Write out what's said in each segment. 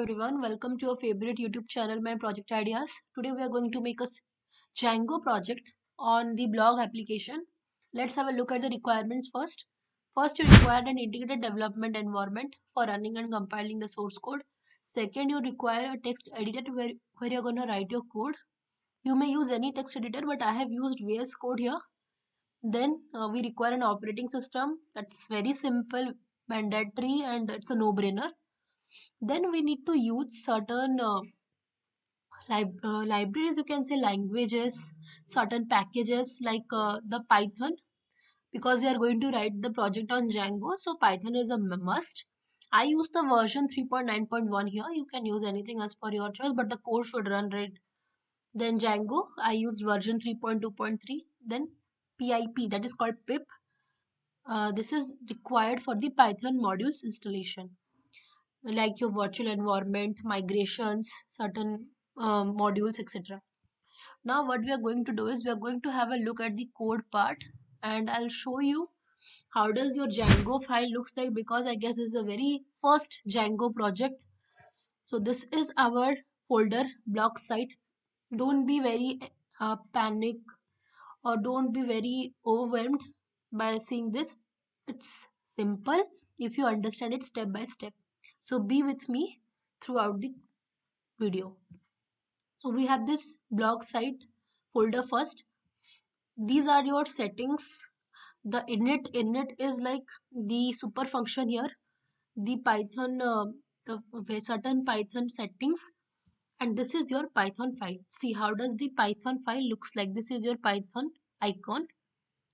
everyone, welcome to your favorite YouTube channel, My Project Ideas. Today we are going to make a Django project on the blog application. Let's have a look at the requirements first. First, you require an integrated development environment for running and compiling the source code. Second, you require a text editor where you're going to write your code. You may use any text editor, but I have used VS Code here. Then we require an operating system that's very simple, mandatory, and it's a no-brainer. Then we need to use certain libraries, you can say languages, certain packages like the Python, because we are going to write the project on Django, so Python is a must. I use the version 3.9.1 here. You can use anything as per your choice, but the code should run right. Then Django, I used version 3.2.3. Then PIP, that is called pip. This is required for the Python modules installation, like your virtual environment, migrations, certain modules, etc. Now what we are going to do is we are going to have a look at the code part, and I'll show you how does your Django file looks like, because I guess this is a very first Django project. So this is our folder block site. Don't be very panic, or don't be very overwhelmed by seeing this. It's simple if you understand it step by step. So be with me throughout the video. So we have this blog site folder first. These are your settings. The init is like the super function here, the Python, the certain Python settings, and this is your Python file. See how does the Python file looks like. This is your Python icon.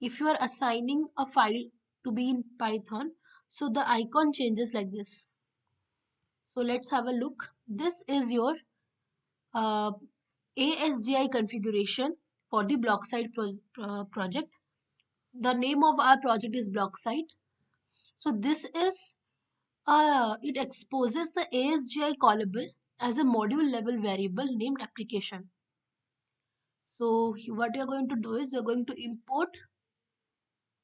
If you are assigning a file to be in Python, so the icon changes like this. So let's have a look. This is your ASGI configuration for the block site project. The name of our project is block site. So this is it exposes the ASGI callable as a module level variable named application. So what we are going to do is we are going to import,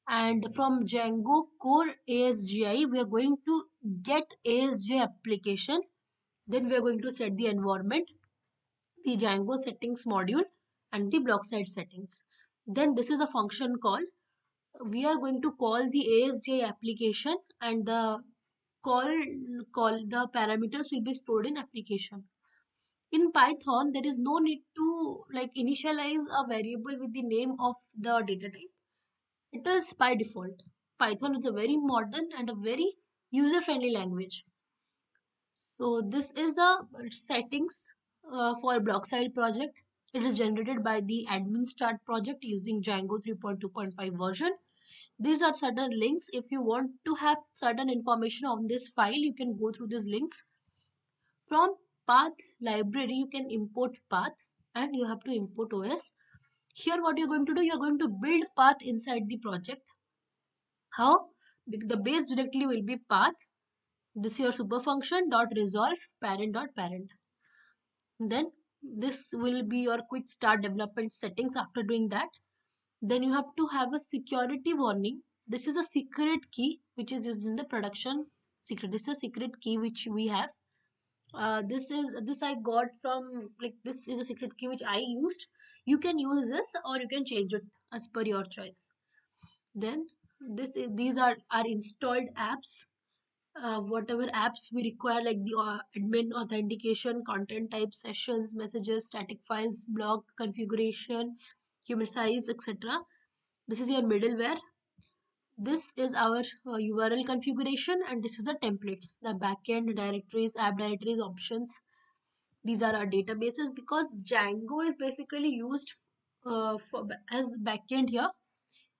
and from Django core ASGI we are going to get ASGI application. Then we are going to set the environment, the Django settings module, and the block site settings. Then this is a function call. We are going to call the ASGI application, and the the parameters will be stored in application. In Python, there is no need to initialize a variable with the name of the data type. It is by default. Python is a very modern and a very user-friendly language. So this is the settings for block site project. It is generated by the admin start project using Django 3.2.5 version. These are certain links. If you want to have certain information on this file, you can go through these links. From path library, you can import path, and you have to import OS. Here what you're going to do, you're going to build path inside the project. How? The base directly will be path. This is your super function dot resolve parent dot parent. Then this will be your quick start development settings. After doing that, then you have to have a security warning. This is a secret key which is used in the production secret. This is a secret key which we have. This I got from, this is a secret key which I used. You can use this or you can change it as per your choice. Then these are our installed apps. Whatever apps we require, like the admin authentication, content type, sessions, messages, static files, blog configuration, human size, etc. This is your middleware. This is our URL configuration, and this is the templates, the backend directories, app directories, options. These are our databases, because Django is basically used as backend here.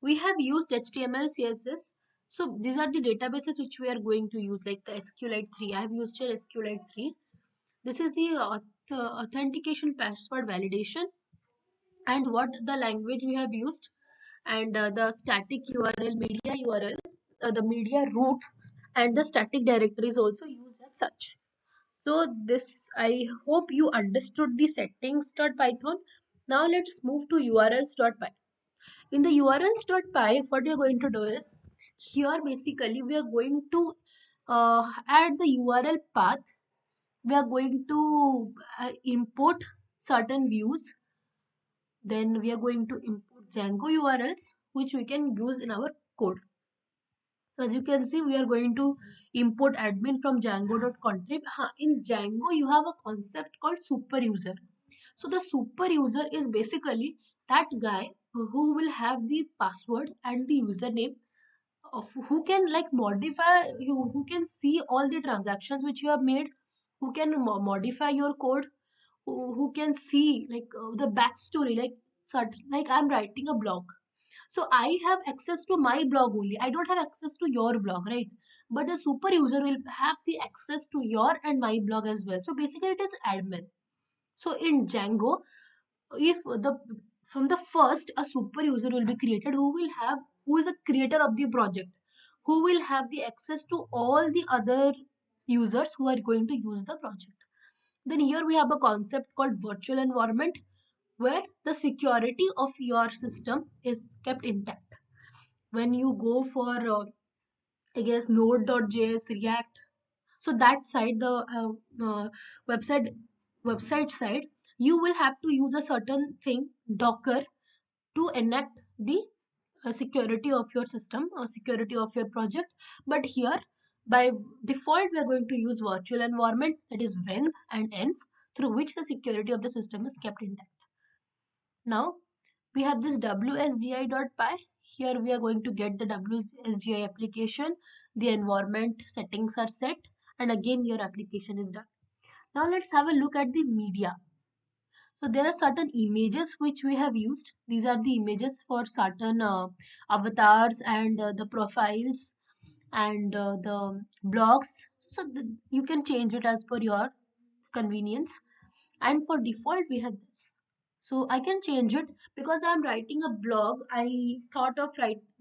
We have used HTML, CSS. So these are the databases which we are going to use, like the SQLite 3. I have used here SQLite 3. This is the authentication password validation, and what the language we have used, and the static URL, media URL, the media root, and the static directory is also used as such. So this, I hope you understood the settings.python. Now let's move to urls.py. In the urls.py, what we are going to do is, here basically we are going to add the URL path we are going to import certain views. Then we are going to import Django URLs, which we can use in our code. So as you can see, we are going to import admin from django.contrib. In Django, you have a concept called super user. So the super user is basically that guy who will have the password and the username of who can like modify you, who can see all the transactions which you have made, who can modify your code, who can see like the backstory, like like I'm writing a blog, so I have access to my blog only. I don't have access to your blog, right? But the super user will have the access to your and my blog as well. So basically, it is admin. So in Django, if the from the first a super user will be created who is the creator of the project, who will have the access to all the other users who are going to use the project. Then here we have a concept called virtual environment where the security of your system is kept intact. When you go for I guess node.js, React, so that side, the website side, you will have to use a certain thing, Docker, to enact the security of your system or security of your project. But here, by default, we are going to use virtual environment, that is venv and env, through which the security of the system is kept intact. Now we have this wsgi.py. Here we are going to get the wsgi application. The environment settings are set, and again your application is done. Now let's have a look at the media. So there are certain images which we have used. These are the images for certain avatars and the profiles and the blogs. So you can change it as per your convenience. And for default, we have this. So I can change it because I'm writing a blog. I thought of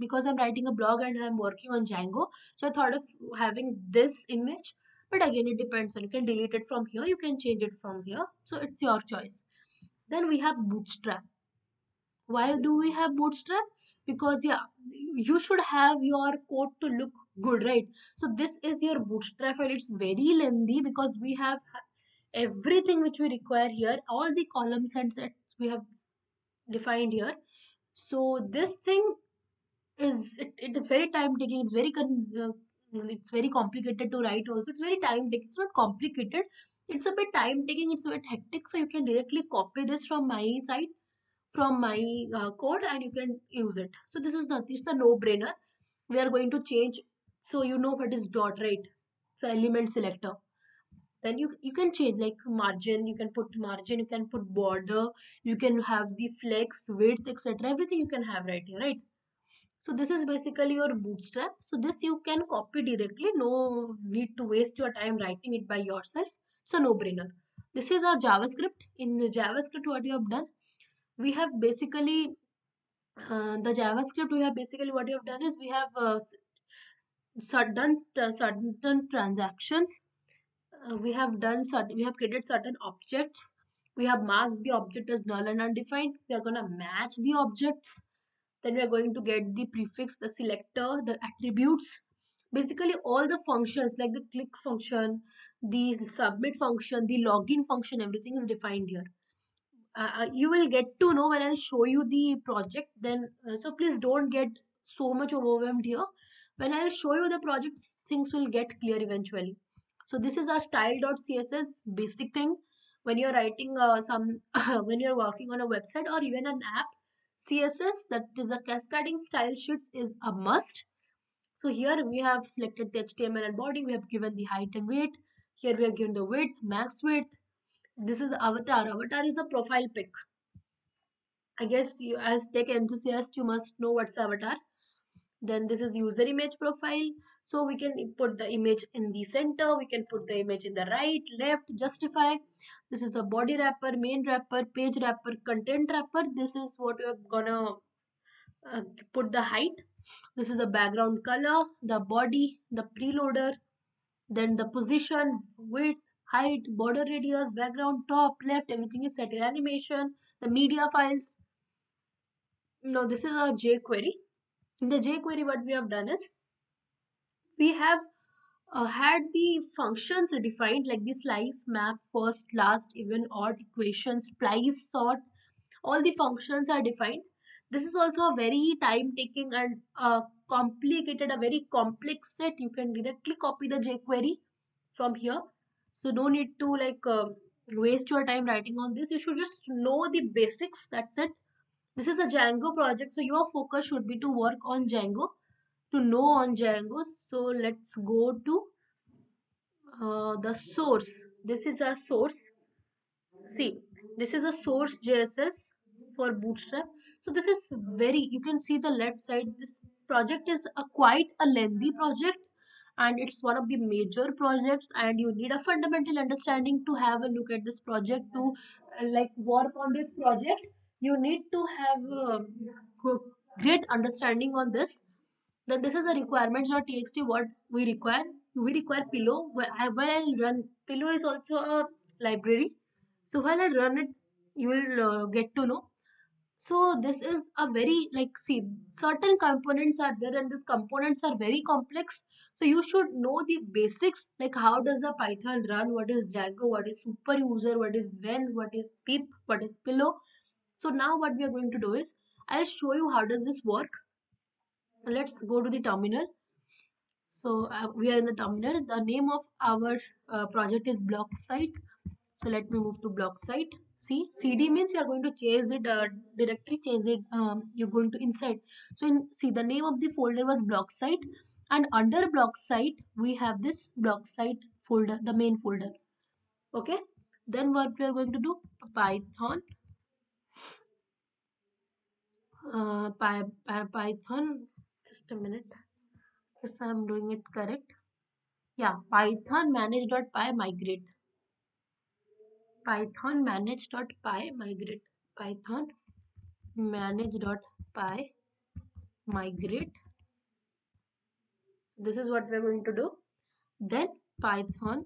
because I'm writing a blog and I'm working on Django. So I thought of having this image. But again, it depends on, you can delete it from here, you can change it from here. So it's your choice. Then we have Bootstrap. Why do we have Bootstrap? Because yeah, you should have your code to look good, right? So this is your Bootstrap file. It's very lengthy because we have everything which we require here, all the columns and sets we have defined here. So this thing it is very time taking. It's very complicated to write also. It's very time taking. It's not complicated. It's a bit time taking. It's a bit hectic. So you can directly copy this from my site, from my code, and you can use it. So this is nothing. It's a no-brainer. We are going to change. So you know what is dot, right? The element selector. Then you can change like margin, you can put margin, you can put border, you can have the flex, width, etc. Everything you can have right here, right? So this is basically your Bootstrap. So this you can copy directly, no need to waste your time writing it by yourself. It's a no-brainer. This is our JavaScript. In JavaScript, what you have done, we have basically the JavaScript, we have basically what you have done is we have certain transactions. We have created certain objects. We have marked the object as null and undefined. We are going to match the objects. Then we are going to get the prefix, the selector, the attributes. Basically all the functions like the click function, the submit function, the login function, everything is defined here. You will get to know when I'll show you the project. Then so please don't get so much overwhelmed here. When I'll show you the projects, things will get clear eventually. So this is our style.css basic thing. When you're writing some when you're working on a website or even an app, CSS, that is the cascading style sheets, is a must. So here we have selected the HTML and body. We have given the height and weight. Here we have given the width, max width. This is the avatar. Avatar is a profile pic. I guess you, as tech enthusiast, you must know what's avatar. Then this is user image profile. So we can put the image in the center. We can put the image in the right, left, justify. This is the body wrapper, main wrapper, page wrapper, content wrapper. This is what we're gonna put the height. This is the background color, the body, the preloader, then the position, width, height, border radius, background, top, left, everything is set in animation. The media files. Now this is our jQuery. In the jQuery, what we have done is we have had the functions defined like the slice, map, first, last, even, odd, equation, splice, sort. All the functions are defined. This is also a very time taking and complicated, a very complex set. You can directly copy the jQuery from here. So no need to waste your time writing on this. You should just know the basics. That's it. This is a Django project, so your focus should be to work on Django, to know on Django. So let's go to the source. This is a source. See, this is a source JSS for Bootstrap. So this is very, you can see the left side. This project is a quite a lengthy project, and it's one of the major projects, and you need a fundamental understanding to have a look at this project, to work on this project. You need to have great understanding on this. Then this is a requirements.txt. What we require? We require pillow. While I run pillow is also a library. So while I run it, you will get to know. So this is a very see, certain components are there, and these components are very complex. So you should know the basics, like how does the Python run, what is Django, what is super user, what is when, what is pip, what is pillow. So now what we are going to do is I'll show you how does this work. Let's go to the terminal. So we are in the terminal. The name of our project is block site. So let me move to block site. See, CD means you are going to change the directory, change it. You're going to inside. So see, the name of the folder was block site, and under block site we have this block site folder, the main folder. Okay. Then what we are going to do? Python, Python. Just a minute. Yes, I'm doing it correct. Yeah, Python manage.py migrate. Python manage.py migrate. Python manage.py migrate. This is what we're going to do. Then Python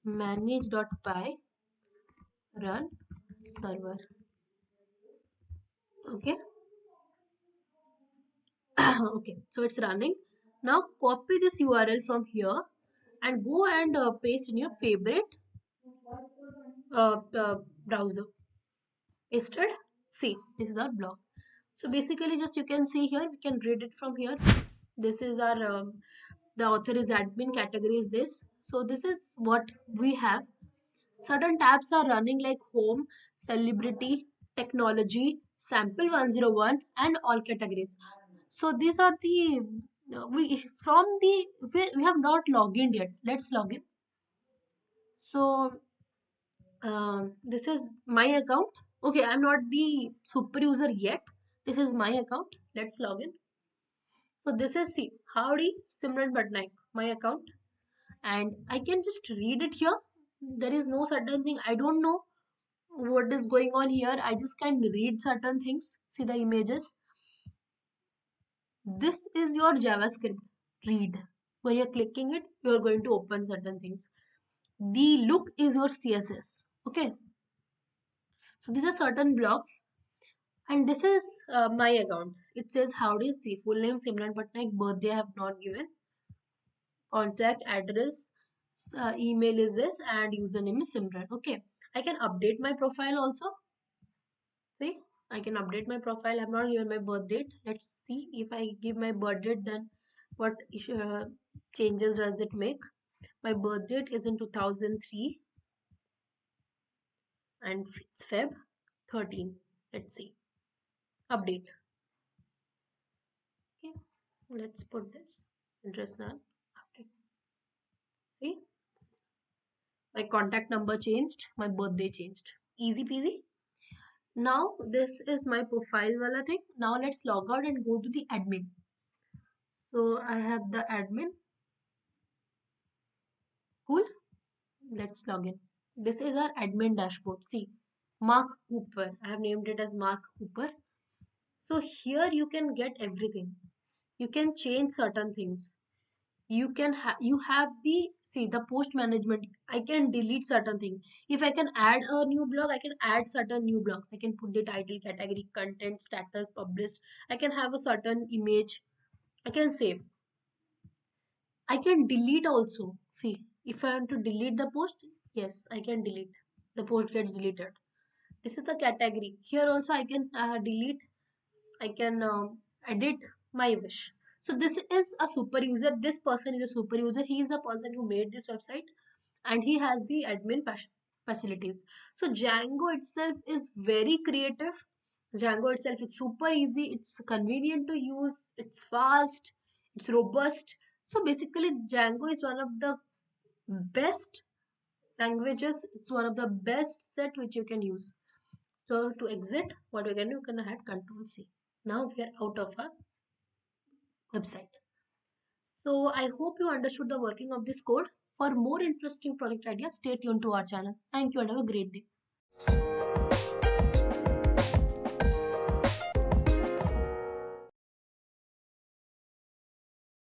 manage.py run server. Okay. Okay, so it's running. Now copy this URL from here and go and paste in your favorite browser. Pasted. See, this is our blog. So basically, just you can see here, we can read it from here. This is our the author is admin, category is this. So this is what we have. Certain tabs are running like home, celebrity, technology, sample 101, and all categories. So these are the we from the we have not logged in yet. Let's log in. So this is my account. Okay, I'm not the super user yet. This is my account. Let's log in. So this is, see, howdy Simran Patnaik, my account, and I can just read it here. There is no certain thing. I don't know what is going on here. I just can read certain things. See the images. This is your JavaScript. Read. When you're clicking it, you're going to open certain things. The look is your CSS. Okay. So these are certain blocks. And this is my account. It says howdy, see, full name Simran Patnaik, birthday I have not given, contact address, email is this, and username is Simran. Okay, I can update my profile also. See, I can update my profile. I have not given my birth date. Let's see if I give my birth date, then what changes does it make? My birth date is in 2003 and it's Feb 13. Let's see. Update. Okay, let's put this address now. Update. See, my contact number changed, my birthday changed. Easy peasy. Now this is my profile wala thing. Now let's log out and go to the admin. So I have the admin. Cool. Let's log in. This is our admin dashboard. See, Mark Cooper. I have named it as Mark Cooper. So here you can get everything. You can change certain things. You have the, see, the post management. I can delete certain things. If I can add a new blog, I can add certain new blogs. I can put the title, category, content, status, published. I can have a certain image. I can save. I can delete also. See, if I want to delete the post, yes, I can delete. The post gets deleted. This is the category. Here also I can delete. I can edit my wish. So this is a super user. This person is a super user. He is the person who made this website, and he has the admin facilities. So Django itself is very creative. Django itself is super easy. It's convenient to use. It's fast. It's robust. So basically, Django is one of the best languages. It's one of the best set which you can use. So to exit, what we can do, you can hit Control C. Now we are out of our website. So I hope you understood the working of this code. For more interesting project ideas, stay tuned to our channel. Thank you and have a great day.